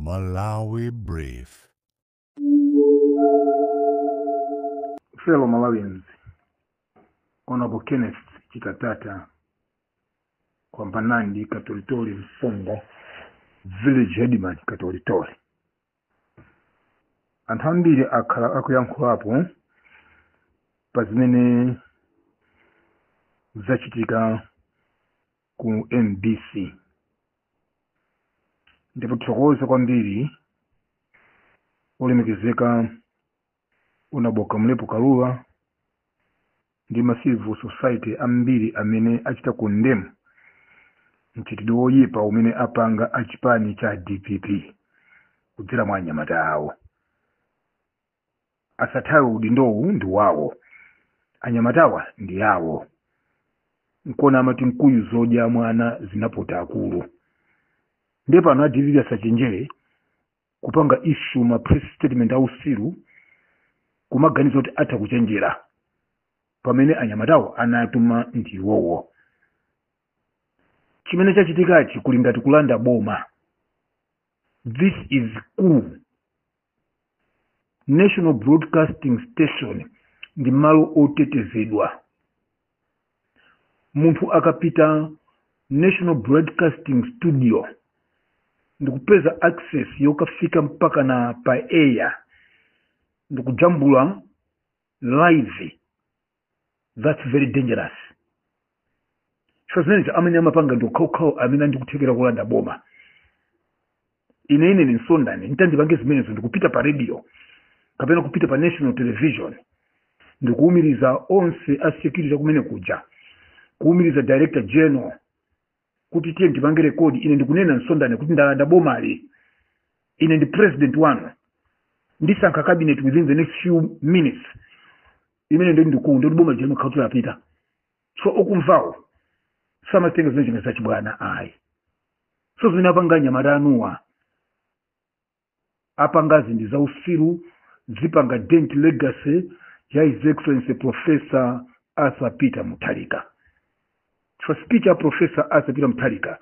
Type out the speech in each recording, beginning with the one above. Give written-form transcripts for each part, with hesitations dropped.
Malawi Brief. Fellow Malawians, Honorable Kenneth Chikatata, Kwampanandi Katolitori Mfunga, Village Headman Katolitori. Antambiri akuyankhula apo pazimene zachitika ku NBC. Ndipo tsokoza kwambiri olemekezeka unaboka mlepo Kaluwa ndi civil society ambiri amene achita kundemu mchitidwe woyipa umene apanga achipani cha DPP kudzera mwa anyamata awo. Asathawe udindowu ndi wawo, anyamatawa ndi yawo. Nkona amati mkuyu zodya mwana zinapota akulu. Ndipo pano DPP asachenjere kupanga issue ma press statement ausiru kumaganiza kuti atha kuchenjera pamene anyamatawo anatuma ndi wowo. Chimene chachitikachi kuli ngati kulanda boma. This is coup. National Broadcasting Station ndi malo otetezedwa. Munthu akapita National Broadcasting Studio ndikupeza access yokafika mpaka na pa air ndikujambula live. That's very dangerous. Chifukwa amene amapanga ndikhaukhawu amene ndikuthekera kulanda boma. Ine ni nsondani ntandipange zimenezo ndikupita pa radio kapena kupita pa national television ndikuumiriza onse a security kumene kuja, kuumiriza director general kuti tiye ndipange rekodi. Ine ndikunena nsondani kuti ndalanda boma ali. Ine ndi president wanu, ndisankha cabinet within the next few minutes. Imene ndi boma lija khautu lapita. So okumvawo samatenga zimene chimene sachibwana ayi. So zimene apanga anyamata anuwa apanga zindi za usiru zipanga dent legacy ya His Excellency Professor Arthur Peter Mutharika. For speech ya Professor Arthur Peter Mutharika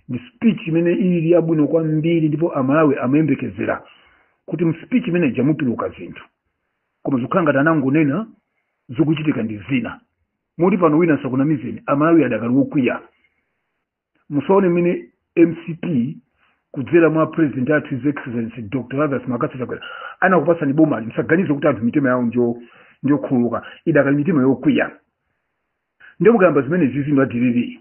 ni speech imene ili yabwino kwambiri, ndipo Amalawi amayembekezera kuti mspeech imene jamutuluka zinthu koma zikukhala ngati anangonena zikuchitika ndi zina. Moti pano wina sakunamizeni Amalawi adakali wokwiya. Musaone imene MCP kudzera mwa president athu His Excellency Dr. Lazarus Makatsala Chakwera anakupasani boma ali, musaganize kuti anthu mitima yawo ndio khuluka. Idakali mitima yokwiya. Ndio mugamba zimene zizindu adiriri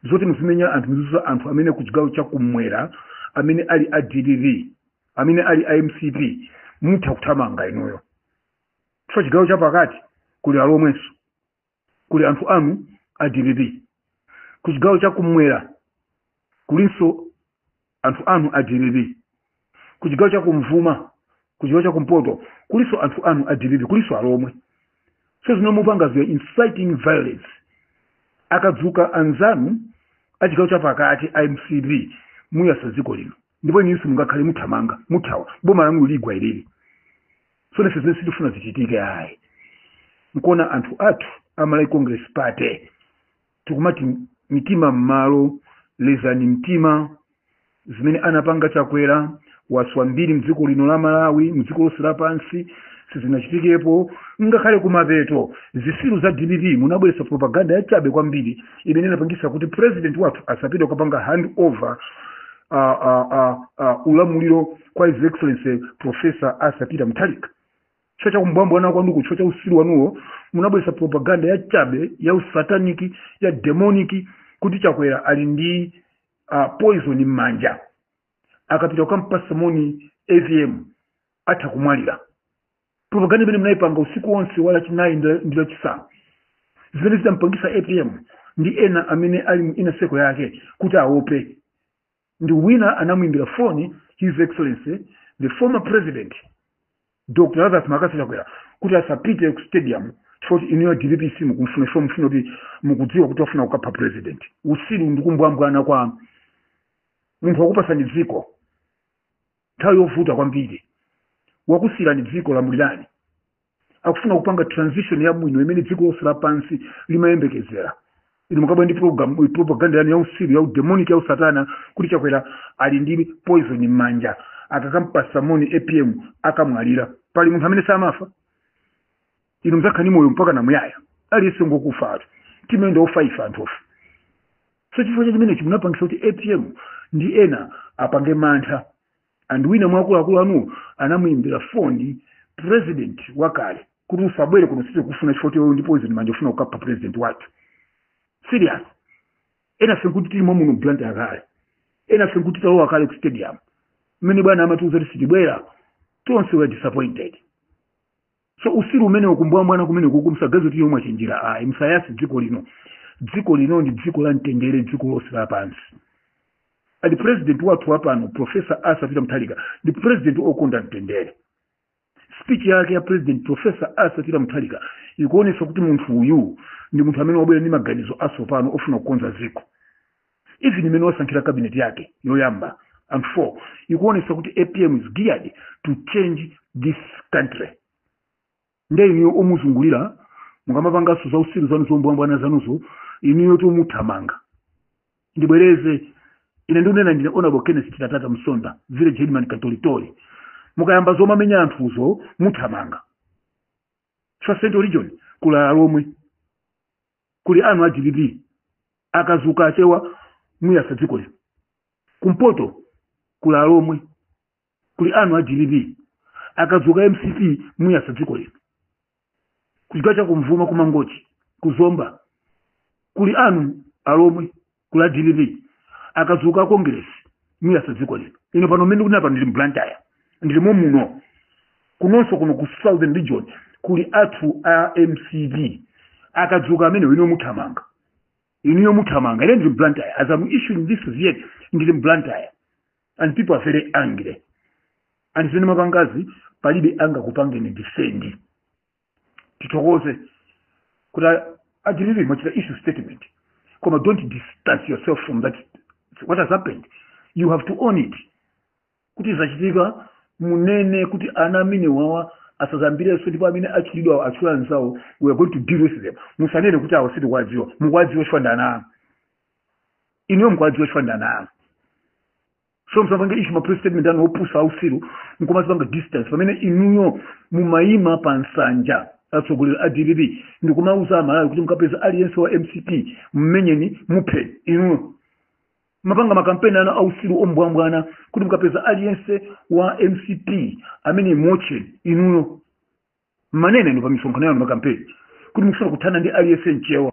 zoti muzimenya anthu mizuza anthu amene kuchigawo chakumwera amene ali adiriri amene ali MCP mutha kuthamanga inoyo. Chifukwa chigawo chapakati kuli alomwenso, kuli anthu anu adiriri. Kuchigawo chakumwera kulinso anthu anu adiriri. Kuchigawo chakumvuma, kuchigawo chakumpoto kulinso anthu anu adiriri, kulinso alomwe. So zinomupanga ziya inciting violence. Akadzuka anzanu achigawo chapakati MCP muyasa dziko lino, ndipo inunso mungakhale muthamanga muthawa boma lanu ligwa ilili. So nese zimene sitifuna zichitike ayi. Nkona anthu athu Malawi Congress Party tikumati mitima mmalo lezani mtima. Zimene anapanga Chakwera waswa mbiri mdziko lino la Malawi, mdziko lonse lapansi sizinachitikepo. Ngakhale kumapeto zisiru za DPP munabwesa propaganda yachabe kwambiri imene inapangisa kuti president wathu asapite kupanga hand over ulamuliro kwa His Excellency Professor Arthur Peter Mutharika. Chifukwa cha kumbwambo wana kwanduku, chifukwa cha usiru wanuwo munabwesa propaganda yachabe ya usataniki ya demoniki kuti Chakwera ali ndi poison mmanja. Akapita kukampasa moni AVM atha kumwalira. Propaganda imene mnaipanga usiku wonse wala chinayi ndilo chisanu. Zimene zitampangisa APM ndi ena amene ali ina seko yake kuti aope. Ndi wina anamuimbira phone His Excellency the former president Dr. Lazarus Makatsala Chakwera kuti asapite ku stadium chifukwa iniyo DPP mukumfuna kuti mukudziwa kuti afuna kukapha president. Usiru ndikumbwambwana kwa munthu wakupasani dziko nthawi yovuta kwambiri, wakusirani dziko la mulilani, akufuna kupanga transition yabwino imene dziko lonse lapansi limayembekezera. ino mukabwa ndi propaganda yani ya usiru ya demonic ya usatana kuti chakwera ali ndi poison m'manja akakampasa moni APM akamwalira pali munthu amene samafa ino mzakhani moyo mpaka namuyaya aliyense ngokufa atu timende ofaifa anthu so chifukwa chimene chimunapangisa kuti APM ndi ena apange mantha and wina mwakuluakulu anu anamuimbira foni president wakale kuti usabwere kuno sisi kufuna chifukwa kuti ndi poison manje ufuna kukapha president wathu serious ena fenkuti timo muno blunt akale ena fenkuti tawo akale ku stadium mmene bwana amatuza kuti sitibwera tonse were disappointed so usiru umene ukumbwa mwana kumene kukumsagazo kuti yomwe achinjira msayasi dziko lino ndi dziko la mtendere dziko lonse lapansi adi president wathu wapano Professor Asa Peter Mutharika ndi president okonda mtendere speech yake ya president Professor Asa Peter Mutharika ikuonesa kuti munthu uyu ndi munthu amene wabwera ndi maganizo asopano ofuna kukonza dziko even imene wasankhira cabinet yake yoyamba and 4 ikuonesa kuti APM is geared to change this country ndiye niyo omuzungulira mukamapangaso za usiru zanu zombwambwana zanuzo iniyo tomuthamanga ndibwereze ine ndunena ndine honorable Kenneth Chitatata Msonda village headman Katolitori mukayamba zomamenya anthuzo muthamanga Central region kula lomwe kuli anu agilidi akazuka achewa muyasa dziko lino kumpoto kula lomwe kuli anu agilidi akazuka MCP muyasa dziko lino kuchigacha kumvuma kumangochi kuzomba kuli anu alomwe kula agilidi akazuka Congress muyasa dziko lino ino pano mene kunapa ndili Blantyre ndilimo muno kunonso kuno ku Southern region kuli athu a MCD akadzuka amene wino muthamanga iniyo muthamanga ine ndili Blantyre as I'm issuing this yet ndili Blantyre and people are very angry and zine mapangazi palibe anga kupangeni defend titokoze kuta agilili machita issue statement koma don't distance yourself from that what has happened you have to own it kuti zachitika munene kuti ana amene wawa asazambire so ndipo amene achidwa achula nzawo we are going to deal with them musanene kuti awo siti kwadziwa mukwadziwa chifandana iniyo mukwadziwa chifandana so msapange issue ma president anu opusa usiru mkumazipanga distance pamene inuyo mumayima pansanja atsogolera adilidi ndikumauza amalawi kuti mukapeza aliyense wa MCP mmenyeni muphe inuyo mapanga makampeni ana ausiru ombwambwana kuti mukapeza aliyense wa MCP amene moche inuyo manene ndo pamisonkhano yanu makampeni kuti mukufuna kuthana ndi aliyense nchewa